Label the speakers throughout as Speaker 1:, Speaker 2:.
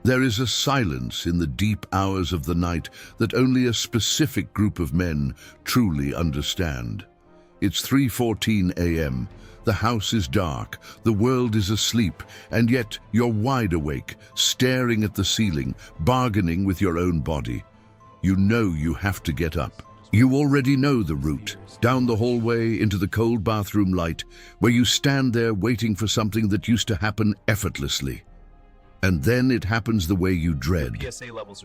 Speaker 1: There is a silence in the deep hours of the night that only a specific group of men truly understand. It's 3:14 a.m. The house is dark, the world is asleep, and yet you're wide awake, staring at the ceiling, bargaining with your own body. You know you have to get up. You already know the route, down the hallway into the cold bathroom light, where you stand there waiting for something that used to happen effortlessly. And then it happens the way you dread,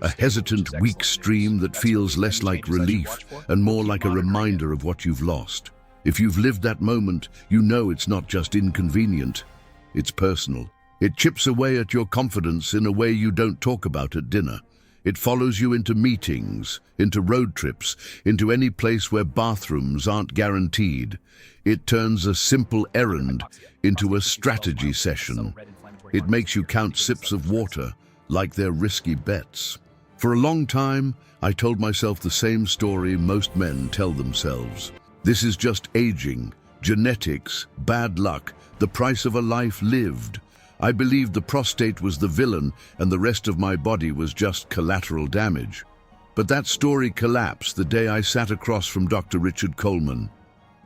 Speaker 1: a hesitant, weak stream that feels less like relief and more like a reminder of what you've lost. If you've lived that moment, you know it's not just inconvenient, it's personal. It chips away at your confidence in a way you don't talk about at dinner. It follows you into meetings, into road trips, into any place where bathrooms aren't guaranteed. It turns a simple errand into a strategy session. It makes you count sips of water like they're risky bets. For a long time, I told myself the same story most men tell themselves. This is just aging, genetics, bad luck, the price of a life lived. I believed the prostate was the villain and the rest of my body was just collateral damage. But that story collapsed the day I sat across from Dr. Richard Coleman.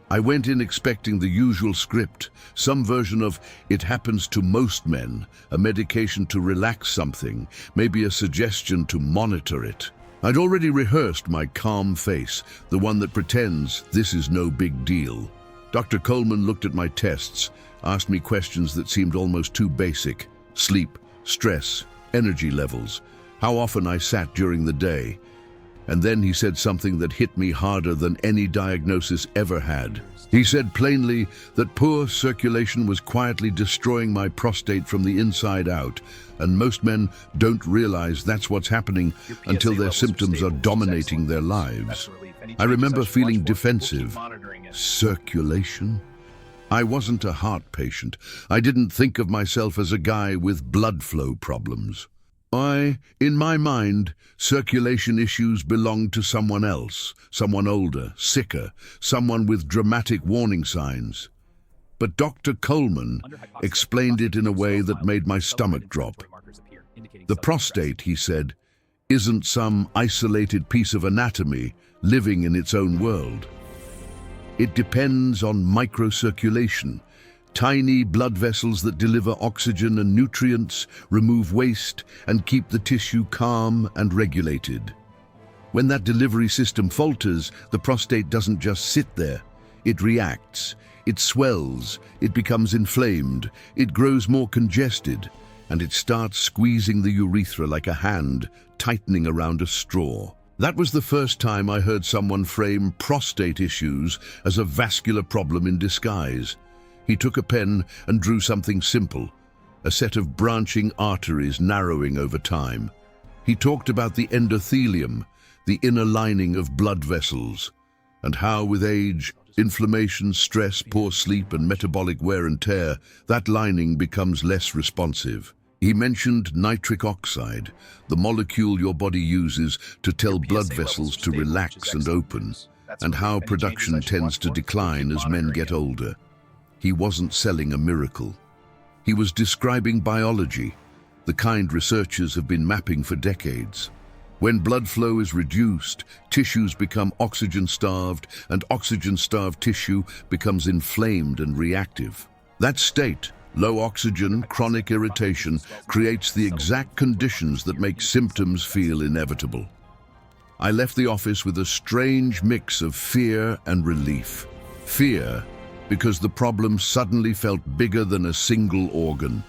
Speaker 1: I went in expecting the usual script, some version of "it happens to most men," a medication to relax something, maybe a suggestion to monitor it. I'd already rehearsed my calm face, the one that pretends this is no big deal. Dr. Coleman looked at my tests, asked me questions that seemed almost too basic. Sleep, stress, energy levels, how often I sat during the day. And then he said something that hit me harder than any diagnosis ever had. He said plainly that poor circulation was quietly destroying my prostate from the inside out, and most men don't realize that's what's happening until their symptoms are dominating their lives. I remember feeling defensive. Circulation? I wasn't a heart patient. I didn't think of myself as a guy with blood flow problems. In my mind, circulation issues belonged to someone else, someone older, sicker, someone with dramatic warning signs. But Dr. Coleman explained it in a way that made my stomach drop. The prostate, he said, isn't some isolated piece of anatomy living in its own world. It depends on microcirculation, tiny blood vessels that deliver oxygen and nutrients, remove waste, and keep the tissue calm and regulated. When that delivery system falters, the prostate doesn't just sit there. It reacts, it swells, it becomes inflamed, it grows more congested, and it starts squeezing the urethra like a hand tightening around a straw. That was the first time I heard someone frame prostate issues as a vascular problem in disguise. He took a pen and drew something simple, a set of branching arteries narrowing over time. He talked about the endothelium, the inner lining of blood vessels, and how with age, inflammation, stress, poor sleep, and metabolic wear and tear, that lining becomes less responsive. He mentioned nitric oxide, the molecule your body uses to tell blood vessels to relax and open, and how production tends to decline as men get older. He wasn't selling a miracle. He was describing biology, the kind researchers have been mapping for decades. When blood flow is reduced, tissues become oxygen-starved, and oxygen-starved tissue becomes inflamed and reactive. That state, low oxygen, chronic irritation, creates the exact conditions that make symptoms feel inevitable. I left the office with a strange mix of fear and relief. Fear, because the problem suddenly felt bigger than a single organ.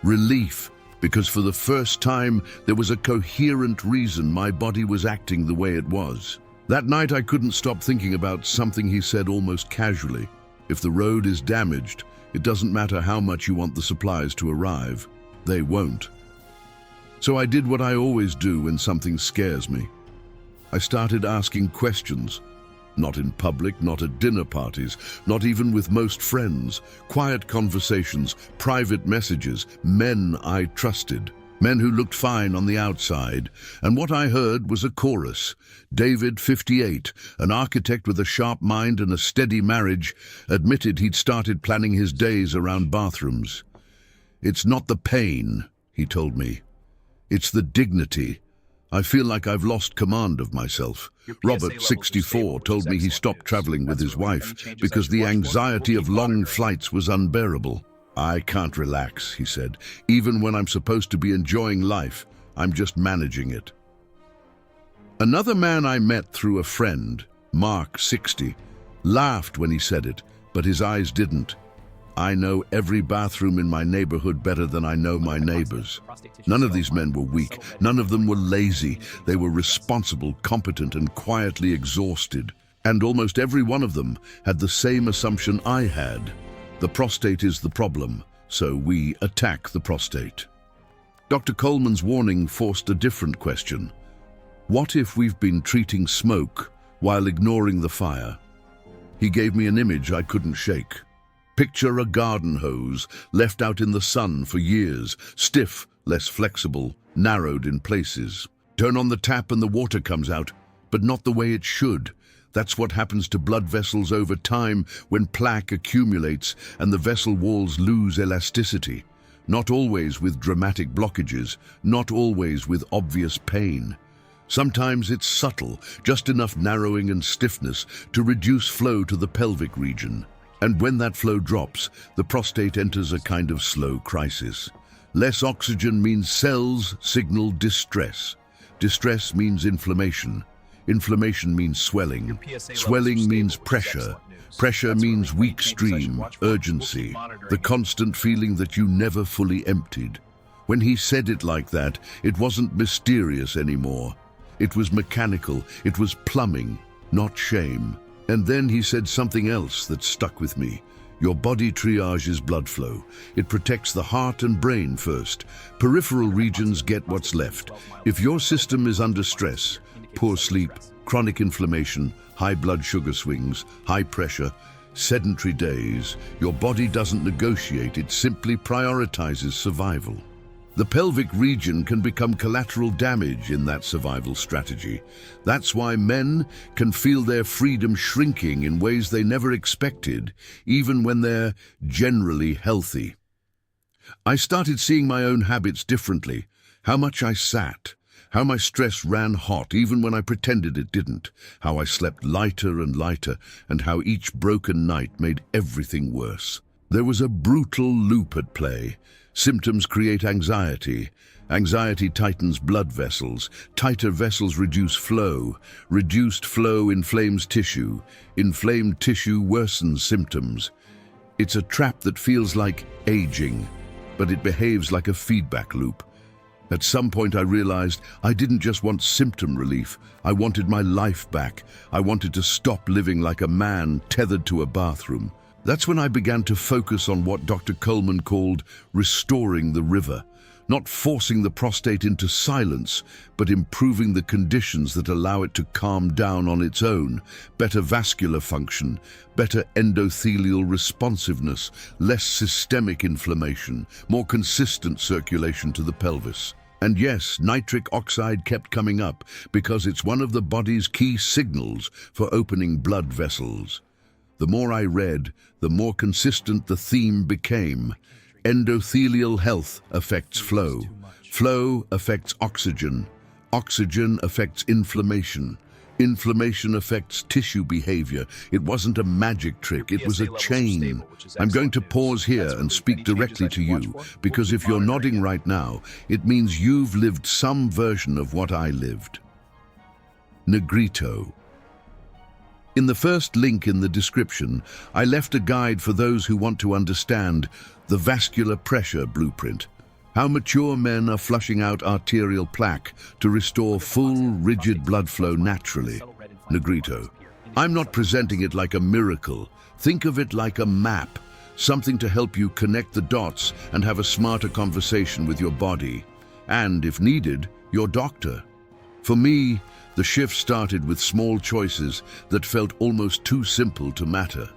Speaker 1: Relief, because for the first time there was a coherent reason my body was acting the way it was. That night I couldn't stop thinking about something he said almost casually. If the road is damaged, it doesn't matter how much you want the supplies to arrive. They won't. So I did what I always do when something scares me. I started asking questions. Not in public, not at dinner parties, not even with most friends. Quiet conversations, private messages, men I trusted. Men who looked fine on the outside. And what I heard was a chorus. David, 58, an architect with a sharp mind and a steady marriage, admitted he'd started planning his days around bathrooms. It's not the pain, he told me. It's the dignity. I feel like I've lost command of myself. Robert, 64, told me he stopped traveling with his wife because the anxiety of long flights was unbearable. I can't relax, he said. Even when I'm supposed to be enjoying life, I'm just managing it. Another man I met through a friend, Mark, 60, laughed when he said it, but his eyes didn't. I know every bathroom in my neighborhood better than I know my neighbors. None of these men were weak. None of them were lazy. They were responsible, competent, and quietly exhausted. And almost every one of them had the same assumption I had. The prostate is the problem, so we attack the prostate. Dr. Coleman's warning forced a different question. What if we've been treating smoke while ignoring the fire? He gave me an image I couldn't shake. Picture a garden hose left out in the sun for years, stiff, less flexible, narrowed in places. Turn on the tap and the water comes out, but not the way it should. That's what happens to blood vessels over time when plaque accumulates and the vessel walls lose elasticity. Not always with dramatic blockages, not always with obvious pain. Sometimes it's subtle, just enough narrowing and stiffness to reduce flow to the pelvic region. And when that flow drops, the prostate enters a kind of slow crisis. Less oxygen means cells signal distress. Distress means inflammation. Inflammation means swelling. Swelling means pressure. Pressure means weak stream, urgency, the constant feeling that you never fully emptied. When he said it like that, it wasn't mysterious anymore. It was mechanical, it was plumbing, not shame. And then he said something else that stuck with me. Your body triages blood flow. It protects the heart and brain first. Peripheral regions get what's left. If your system is under stress, poor sleep, chronic inflammation, high blood sugar swings, high pressure, sedentary days, your body doesn't negotiate, it simply prioritizes survival. The pelvic region can become collateral damage in that survival strategy. That's why men can feel their freedom shrinking in ways they never expected, even when they're generally healthy. I started seeing my own habits differently, how much I sat, how my stress ran hot even when I pretended it didn't, how I slept lighter and lighter, and how each broken night made everything worse. There was a brutal loop at play. Symptoms create anxiety. Anxiety tightens blood vessels. Tighter vessels reduce flow. Reduced flow inflames tissue. Inflamed tissue worsens symptoms. It's a trap that feels like aging, but it behaves like a feedback loop. At some point I realized I didn't just want symptom relief. I wanted my life back. I wanted to stop living like a man tethered to a bathroom. That's when I began to focus on what Dr. Coleman called restoring the river, not forcing the prostate into silence, but improving the conditions that allow it to calm down on its own. Better vascular function, better endothelial responsiveness, less systemic inflammation, more consistent circulation to the pelvis. And yes, nitric oxide kept coming up because it's one of the body's key signals for opening blood vessels. The more I read, the more consistent the theme became. Endothelial health affects flow. Flow affects oxygen. Oxygen affects inflammation. Inflammation affects tissue behavior. It wasn't a magic trick, it was a chain. I'm going to pause here and speak directly to you, because if you're nodding right now, it means you've lived some version of what I lived. Negrito. In the first link in the description, I left a guide for those who want to understand the vascular pressure blueprint. How mature men are flushing out arterial plaque to restore full, rigid blood flow naturally. Negrito. I'm not presenting it like a miracle. Think of it like a map, something to help you connect the dots and have a smarter conversation with your body. And, if needed, your doctor. For me, the shift started with small choices that felt almost too simple to matter.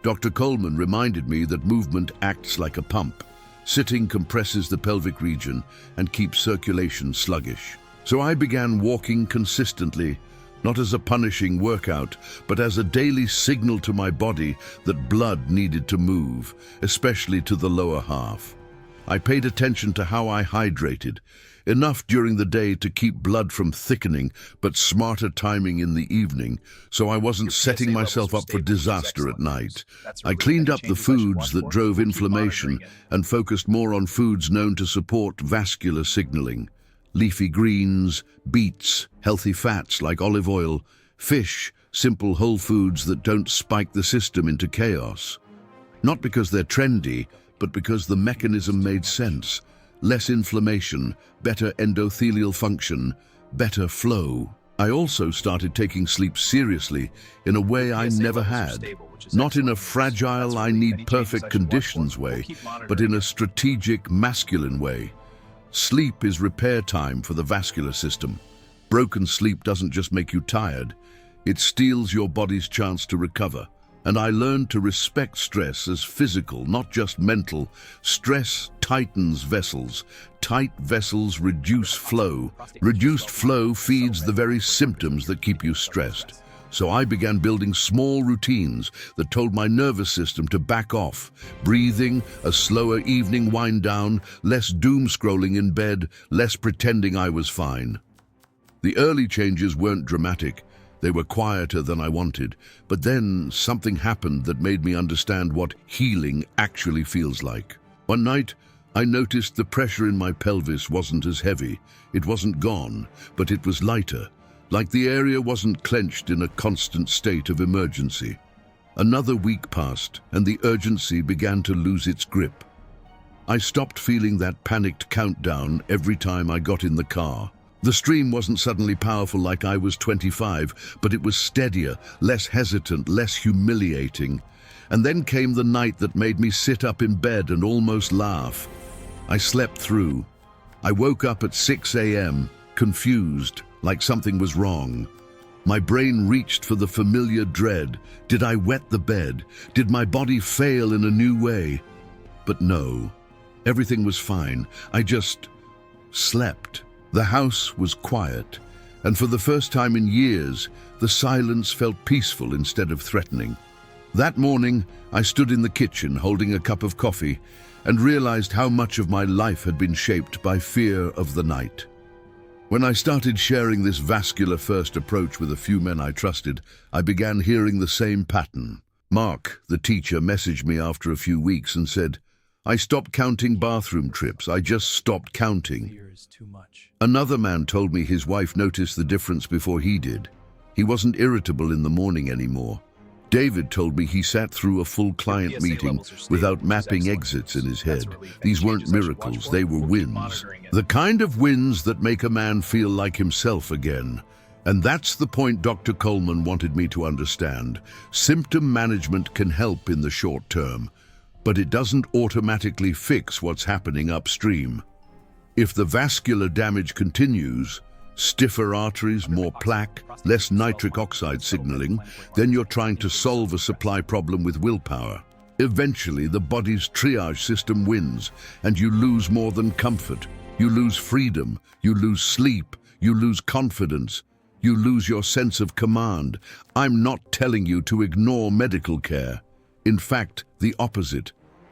Speaker 1: Dr. Coleman reminded me that movement acts like a pump. Sitting compresses the pelvic region and keeps circulation sluggish. So I began walking consistently, not as a punishing workout, but as a daily signal to my body that blood needed to move, especially to the lower half. I paid attention to how I hydrated. enough during the day to keep blood from thickening, but smarter timing in the evening, so I wasn't setting myself up for disaster at night. I cleaned up the foods that drove inflammation and focused more on foods known to support vascular signaling. Leafy greens, beets, healthy fats like olive oil, fish, simple whole foods that don't spike the system into chaos. Not because they're trendy, but because the mechanism made sense. Less inflammation, better endothelial function, better flow. I also started taking sleep seriously in a way I never had. Not in a fragile, I need perfect conditions way, but in a strategic, masculine way. Sleep is repair time for the vascular system. Broken sleep doesn't just make you tired, it steals your body's chance to recover. And I learned to respect stress as physical, not just mental. Stress tightens vessels. Tight vessels reduce flow. Reduced flow feeds the very symptoms that keep you stressed. So I began building small routines that told my nervous system to back off. Breathing, a slower evening wind down, less doom scrolling in bed, less pretending I was fine. The early changes weren't dramatic. They were quieter than I wanted, but then something happened that made me understand what healing actually feels like. One night, I noticed the pressure in my pelvis wasn't as heavy. It wasn't gone, but it was lighter, like the area wasn't clenched in a constant state of emergency. Another week passed, and the urgency began to lose its grip. I stopped feeling that panicked countdown every time I got in the car. The stream wasn't suddenly powerful like I was 25, but it was steadier, less hesitant, less humiliating. And then came the night that made me sit up in bed and almost laugh. I slept through. I woke up at 6 a.m., confused, like something was wrong. My brain reached for the familiar dread. Did I wet the bed? Did my body fail in a new way? But no, everything was fine. I just slept. The house was quiet, and for the first time in years, the silence felt peaceful instead of threatening. That morning, I stood in the kitchen holding a cup of coffee and realized how much of my life had been shaped by fear of the night. When I started sharing this vascular-first approach with a few men I trusted, I began hearing the same pattern. Mark, the teacher, messaged me after a few weeks and said, "I stopped counting bathroom trips. I just stopped counting."
Speaker 2: Fear is too much.
Speaker 1: Another man told me his wife noticed the difference before he did. He wasn't irritable in the morning anymore. David told me he sat through a full client meeting without mapping exits in his head. These weren't miracles, they were wins. The kind of wins that make a man feel like himself again. And that's the point Dr. Coleman wanted me to understand. Symptom management can help in the short term, but it doesn't automatically fix what's happening upstream. If the vascular damage continues, stiffer arteries, more plaque, less nitric oxide signaling, then you're trying to solve a supply problem with willpower. Eventually, the body's triage system wins, and you lose more than comfort. You lose freedom, you lose sleep, you lose confidence, you lose your sense of command. I'm not telling you to ignore medical care. In fact, the opposite.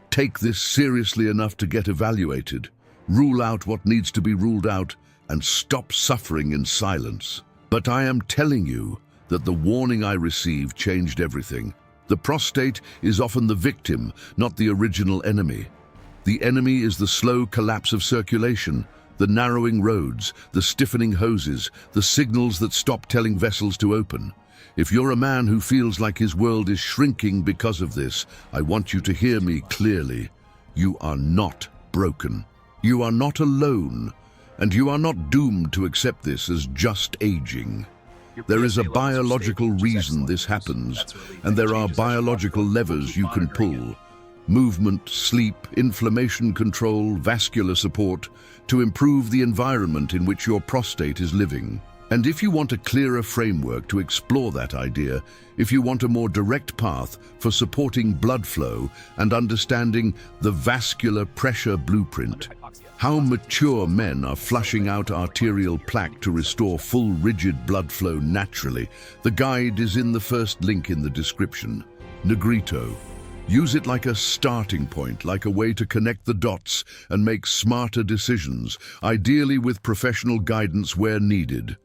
Speaker 1: Take this seriously enough to get evaluated. Rule out what needs to be ruled out, and stop suffering in silence. But I am telling you that the warning I received changed everything. The prostate is often the victim, not the original enemy. The enemy is the slow collapse of circulation, the narrowing roads, the stiffening hoses, the signals that stop telling vessels to open. If you're a man who feels like his world is shrinking because of this, I want you to hear me clearly. You are not broken. You are not alone, and you are not doomed to accept this as just aging. There is a biological reason this happens, and there are biological levers you can pull. Movement, sleep, inflammation control, vascular support, to improve the environment in which your prostate is living. And if you want a clearer framework to explore that idea, if you want a more direct path for supporting blood flow and understanding the vascular pressure blueprint, how mature men are flushing out arterial plaque to restore full rigid blood flow naturally, the guide is in the first link in the description. Negrito. Use it like a starting point, like a way to connect the dots and make smarter decisions, ideally with professional guidance where needed.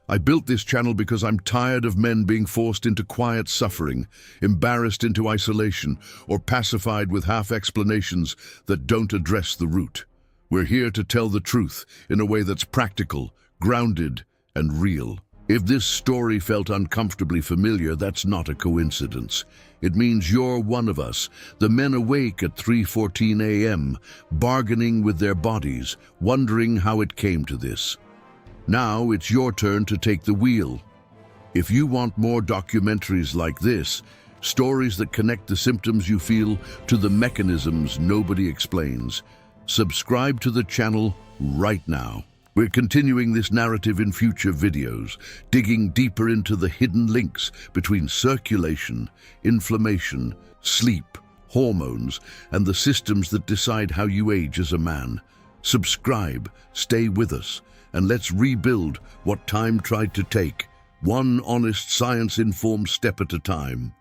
Speaker 1: I built this channel because I'm tired of men being forced into quiet suffering, embarrassed into isolation, or pacified with half explanations that don't address the root. We're here to tell the truth in a way that's practical, grounded, and real. If this story felt uncomfortably familiar, that's not a coincidence. It means you're one of us, the men awake at 3:14 a.m., bargaining with their bodies, wondering how it came to this. Now it's your turn to take the wheel. If you want more documentaries like this, stories that connect the symptoms you feel to the mechanisms nobody explains, subscribe to the channel right now. We're continuing this narrative in future videos, digging deeper into the hidden links between circulation, inflammation, sleep, hormones, and the systems that decide how you age as a man. Subscribe, stay with us, and let's rebuild what time tried to take, one honest science-informed step at a time.